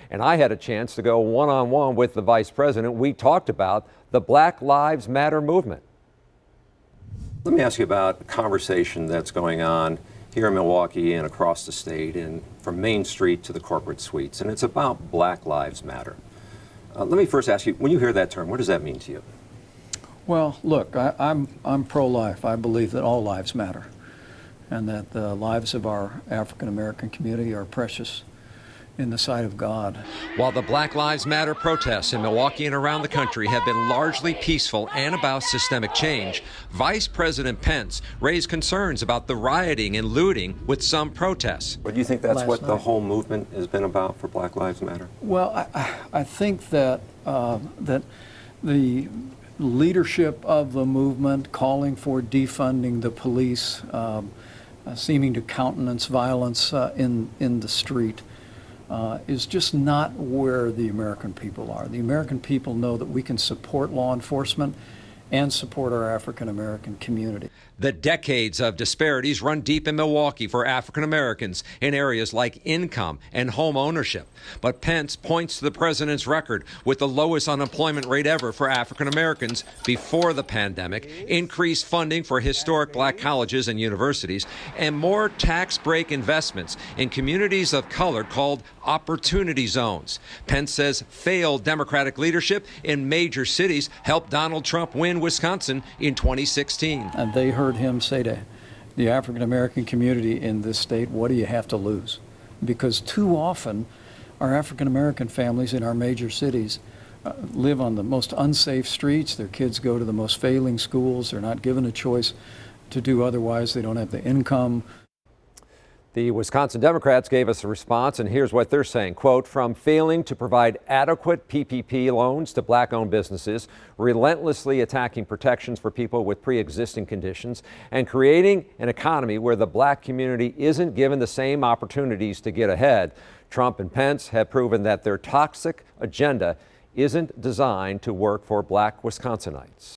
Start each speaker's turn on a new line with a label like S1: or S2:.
S1: and I had a chance to go one-on-one with the vice president. We talked about the Black Lives Matter movement.
S2: Let me ask you about a conversation that's going on here in Milwaukee and across the state, and from Main Street to the corporate suites, and it's about Black Lives Matter. Let me first ask you, when you hear that term, what does that mean to you?
S3: Well, look, I'm pro-life. I believe that all lives matter, and that the lives of our African American community are precious in the sight of God.
S1: While the Black Lives Matter protests in Milwaukee and around the country have been largely peaceful and about systemic change, Vice President Pence raised concerns about the rioting and looting with some protests.
S2: But do you think that's what the whole movement has been about for Black Lives Matter?
S3: Well, I think that that the leadership of the movement calling for defunding the police, seeming to countenance violence in the street, is just not where the American people are. The American people know that we can support law enforcement and support our African American community.
S1: The decades of disparities run deep in Milwaukee for African Americans in areas like income and home ownership. But Pence points to the president's record with the lowest unemployment rate ever for African Americans before the pandemic, increased funding for historic black colleges and universities, and more tax break investments in communities of color called opportunity zones. Pence says failed Democratic leadership in major cities helped Donald Trump win Wisconsin in 2016.
S3: And they heard him say to the African American community in this state, what do you have to lose? Because too often our African American families in our major cities live on the most unsafe streets. Their kids go to the most failing schools. They're not given a choice to do otherwise. They don't have the income.
S1: The Wisconsin Democrats gave us a response, and here's what they're saying. Quote, from failing to provide adequate PPP loans to black-owned businesses, relentlessly attacking protections for people with pre-existing conditions, and creating an economy where the black community isn't given the same opportunities to get ahead, Trump and Pence have proven that their toxic agenda isn't designed to work for black Wisconsinites.